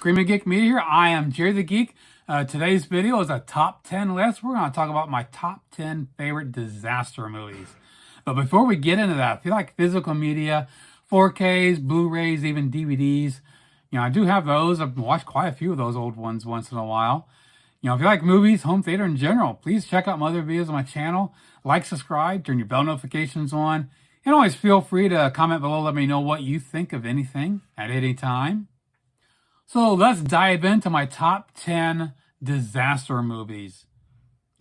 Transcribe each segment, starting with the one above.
Screaming Geek Media here. I am Jerry the Geek. Today's video is a top 10 list. We're going to talk about my top 10 favorite disaster movies. But before we get into that, if you like physical media, 4Ks, Blu-rays, even DVDs, I do have those. I've watched quite a few of those old ones once in a while. If you like movies, home theater in general, please check out my other videos on my channel. Like, subscribe, turn your bell notifications on, and always feel free to comment below. Let me know what you think of anything at any time. So let's dive into my top 10 disaster movies.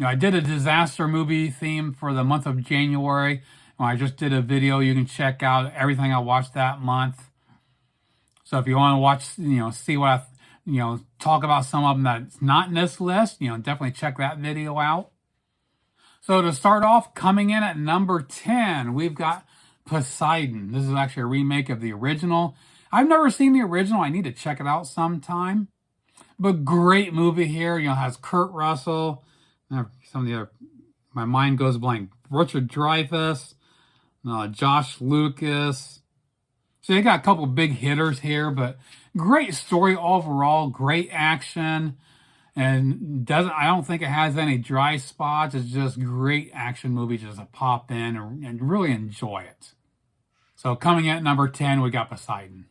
I did a disaster movie theme for the month of January. I just did a video. You can check out everything I watched that month. So if you want to watch, see what I, talk about some of them that's not in this list, definitely check that video out. So to start off, coming in at number 10, we've got Poseidon. This is actually a remake of the original. I've never seen the original. I need to check it out sometime. But great movie here. Has Kurt Russell. Some of the other, my mind goes blank. Richard Dreyfuss, Josh Lucas. So they got a couple big hitters here, but great story overall. Great action, and I don't think it has any dry spots. It's just great action movie just to pop in and really enjoy it. So coming in at number 10, we got Poseidon.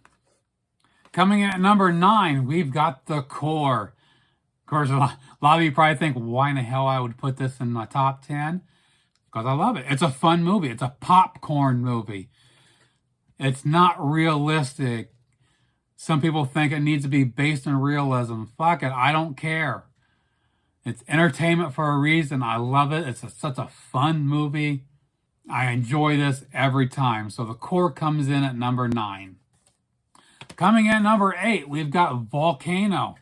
Coming in at number 9, we've got The Core. Of course, a lot of you probably think, why in the hell I would put this in my top 10? Because I love it. It's a fun movie. It's a popcorn movie. It's not realistic. Some people think it needs to be based in realism. Fuck it. I don't care. It's entertainment for a reason. I love it. It's such a fun movie. I enjoy this every time. So The Core comes in at number 9. Coming in at number 8, we've got Volcano.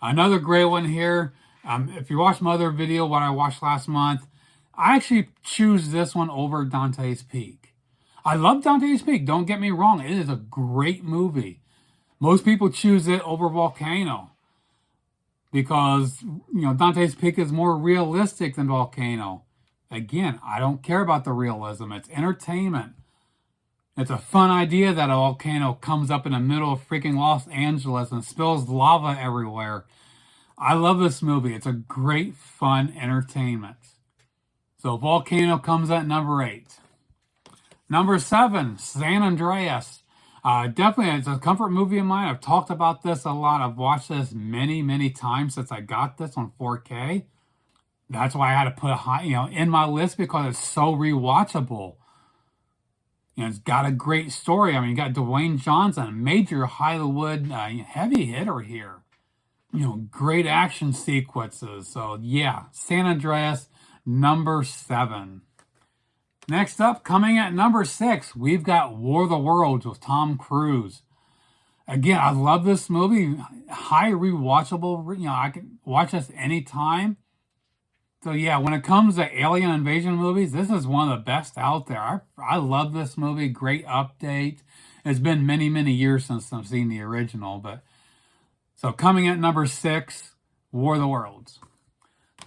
Another great one here. If you watched my other video, what I watched last month, I actually choose this one over Dante's Peak. I love Dante's Peak, don't get me wrong. It is a great movie. Most people choose it over Volcano because, Dante's Peak is more realistic than Volcano. Again, I don't care about the realism. It's entertainment. It's a fun idea that a volcano comes up in the middle of freaking Los Angeles and spills lava everywhere. I love this movie. It's a great, fun entertainment. So Volcano comes at number 8. Number 7, San Andreas. Definitely, it's a comfort movie of mine. I've talked about this a lot. I've watched this many, many times since I got this on 4K. That's why I had to put it in my list because it's so rewatchable. It's got a great story. You got Dwayne Johnson, a major Hollywood heavy hitter here. Great action sequences. So yeah, San Andreas, number 7. Next up, coming at number 6, we've got War of the Worlds with Tom Cruise. Again, I love this movie. High rewatchable. I can watch this anytime. So yeah, when it comes to alien invasion movies, this is one of the best out there. I love this movie. Great update. It's been many, many years since I've seen the original. So coming at number 6, War of the Worlds.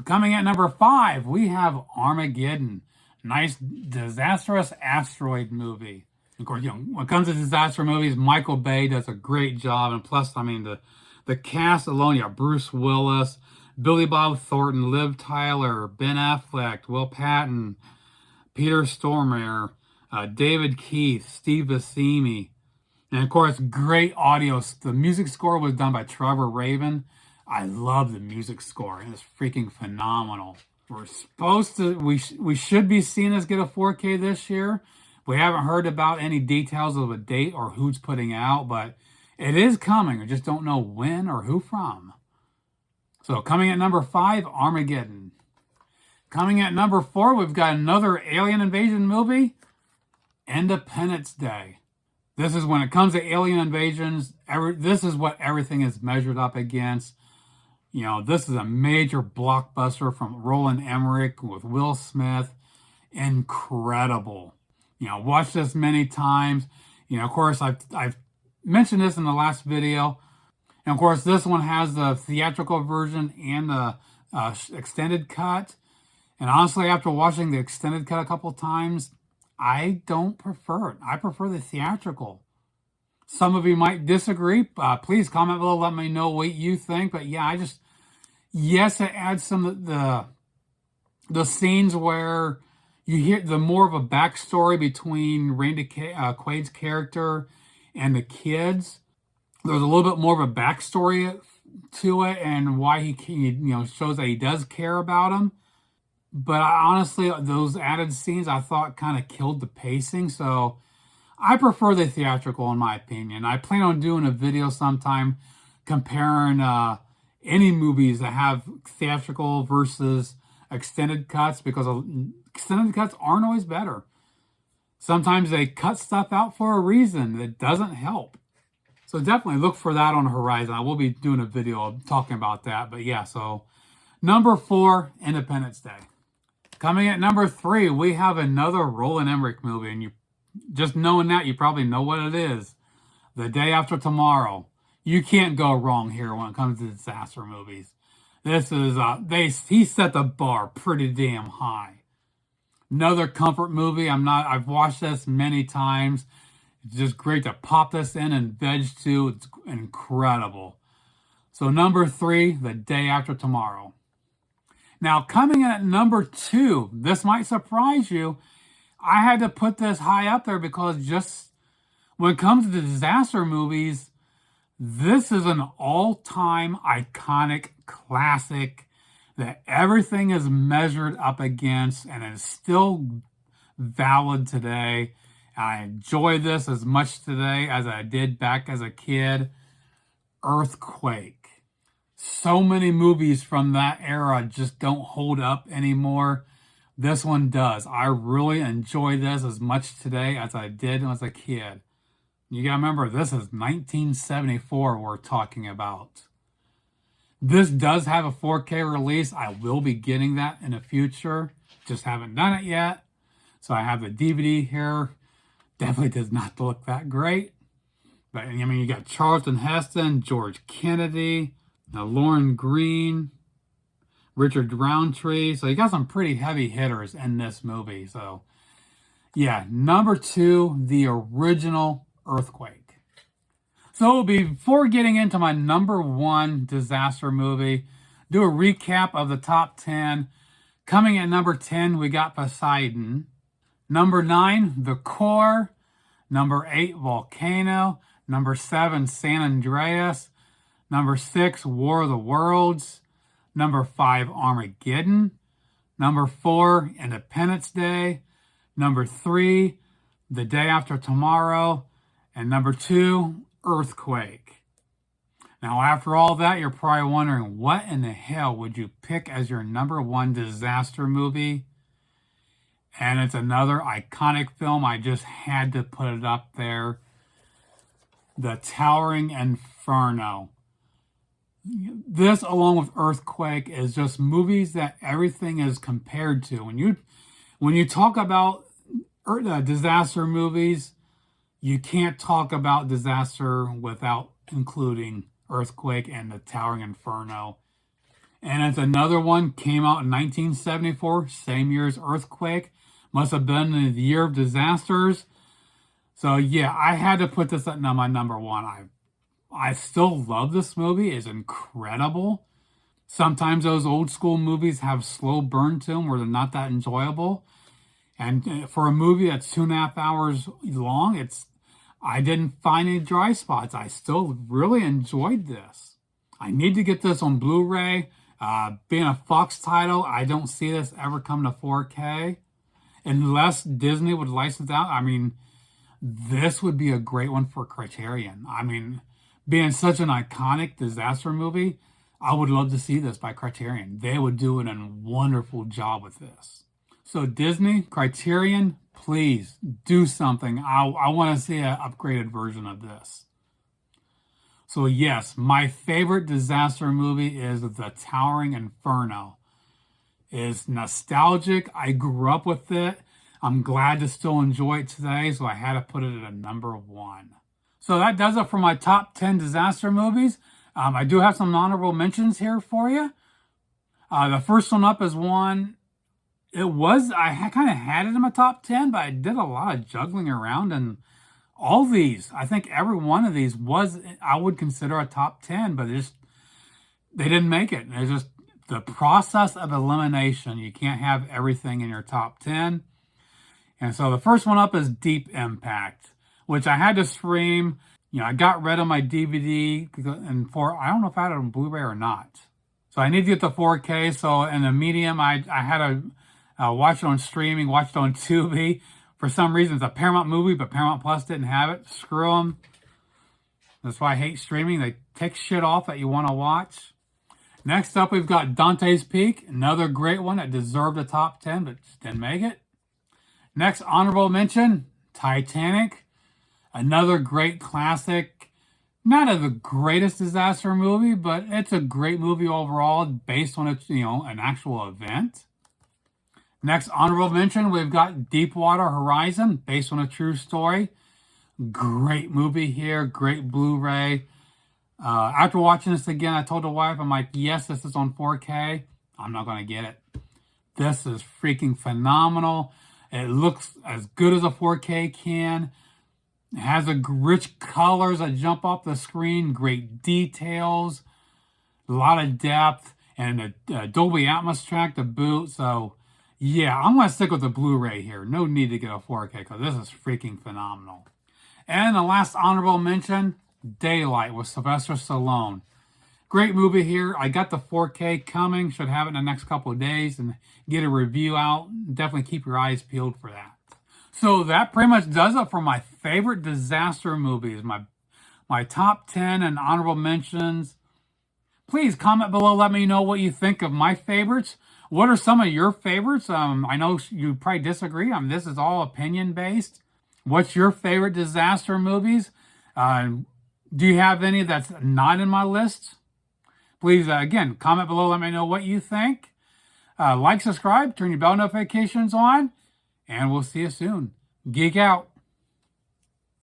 Coming at number 5, we have Armageddon. Nice disastrous asteroid movie. Of course, when it comes to disaster movies, Michael Bay does a great job. And plus, the cast alone, you have Bruce Willis, Billy Bob Thornton, Liv Tyler, Ben Affleck, Will Patton, Peter Stormare, David Keith, Steve Buscemi, and of course, great audio. The music score was done by Trevor Rabin. I love the music score. It's freaking phenomenal. We should be seeing this get a 4K this year. We haven't heard about any details of a date or who's putting out, but it is coming. I just don't know when or who from. So coming at number 5, Armageddon. Coming at number 4, we've got another alien invasion movie, Independence Day. This is when it comes to alien invasions, this is what everything is measured up against. This is a major blockbuster from Roland Emmerich with Will Smith. Incredible. Watched this many times. Of course, I've mentioned this in the last video. And of course, this one has the theatrical version and the extended cut. And honestly, after watching the extended cut a couple times, I don't prefer it. I prefer the theatrical. Some of you might disagree. Please comment below, let me know what you think. But yeah, yes, it adds some of the scenes where you hear the more of a backstory between Quaid's character and the kids. There's a little bit more of a backstory to it and why shows that he does care about him. But honestly, those added scenes I thought kind of killed the pacing. So I prefer the theatrical in my opinion. I plan on doing a video sometime comparing any movies that have theatrical versus extended cuts, because extended cuts aren't always better. Sometimes they cut stuff out for a reason that doesn't help. So definitely look for that on the horizon. I will be doing a video talking about that. But yeah, so number 4, Independence Day. Coming at number 3, we have another Roland Emmerich movie, and you just knowing that, you probably know what it is. The Day After Tomorrow. You can't go wrong here when it comes to disaster movies. This is he set the bar pretty damn high. Another comfort movie. I've watched this many times. It's just great to pop this in and veg to. It's incredible. So number 3, The Day After Tomorrow. Now coming in at number 2, this might surprise you. I had to put this high up there because just when it comes to the disaster movies, this is an all-time iconic classic that everything is measured up against and is still valid today. I enjoy this as much today as I did back as a kid. Earthquake. So many movies from that era just don't hold up anymore. This one does. I really enjoy this as much today as I did as a kid. You gotta remember, this is 1974 we're talking about. This does have a 4K release. I will be getting that in the future. Just haven't done it yet. So I have the DVD here. Definitely does not look that great. But I mean, you got Charlton Heston, George Kennedy, Lauren Green, Richard Roundtree. So you got some pretty heavy hitters in this movie. So yeah, number 2, the original Earthquake. So before getting into my number 1 disaster movie, do a recap of the top 10. Coming at number 10, we got Poseidon. Number 9, The Core. Number 8, Volcano. Number 7, San Andreas. Number 6, War of the Worlds. Number 5, Armageddon. Number 4, Independence Day. Number 3, The Day After Tomorrow. And number 2, Earthquake. Now, after all that, you're probably wondering, what in the hell would you pick as your number 1 disaster movie? And it's another iconic film. I just had to put it up there. The Towering Inferno. This, along with Earthquake, is just movies that everything is compared to. When you talk about disaster movies, you can't talk about disaster without including Earthquake and The Towering Inferno. And it's another one, came out in 1974, same year as Earthquake. Must have been the year of disasters. So yeah, I had to put this at my number 1. I still love this movie. It's incredible. Sometimes those old school movies have slow burn to them where they're not that enjoyable. And for a movie that's 2.5 hours long, I didn't find any dry spots. I still really enjoyed this. I need to get this on Blu-ray. Being a Fox title, I don't see this ever come to 4K. Unless Disney would license out. I mean, this would be a great one for Criterion. I mean, being such an iconic disaster movie, I would love to see this by Criterion. They would do a wonderful job with this. So Disney, Criterion, please do something. I want to see an upgraded version of this. So yes, my favorite disaster movie is The Towering Inferno. It's nostalgic. I grew up with it. I'm glad to still enjoy it today, so I had to put it at a number 1. So that does it for my top 10 disaster movies. I do have some honorable mentions here for you. The first one up is one, I kind of had it in my top 10, but I did a lot of juggling around and All these, I think every one of these was, I would consider a top 10, but they didn't make it. It's just the process of elimination. You can't have everything in your top 10. And so the first one up is Deep Impact, which I had to stream. I got rid of my DVD, and I don't know if I had it on Blu-ray or not. So I need to get the 4K. So in the medium, I had to watch it on streaming, watch it on Tubi. For some reason, it's a Paramount movie, but Paramount Plus didn't have it. Screw them. That's why I hate streaming. They take shit off that you want to watch. Next up, we've got Dante's Peak, another great one that deserved a top 10, but just didn't make it. Next, honorable mention, Titanic, another great classic. Not the greatest disaster movie, but it's a great movie overall based on its, an actual event. Next honorable mention, we've got Deepwater Horizon, based on a true story. Great movie here, great Blu-ray. After watching this again, I told the wife, I'm like, yes, this is on 4K. I'm not going to get it. This is freaking phenomenal. It looks as good as a 4K can. It has rich colors that jump off the screen, great details, a lot of depth, and a Dolby Atmos track to boot. So, yeah, I'm going to stick with the Blu-ray here. No need to get a 4K because this is freaking phenomenal. And the last honorable mention, Daylight with Sylvester Stallone. Great movie here. I got the 4K coming. Should have it in the next couple of days and get a review out. Definitely keep your eyes peeled for that. So that pretty much does it for my favorite disaster movies. My top 10 and honorable mentions. Please comment below. Let me know what you think of my favorites. What are some of your favorites? I know you probably disagree. This is all opinion based. What's your favorite disaster movies? Do you have any that's not in my list? Please, again, comment below. Let me know what you think. Like, subscribe, turn your bell notifications on, and we'll see you soon. Geek out.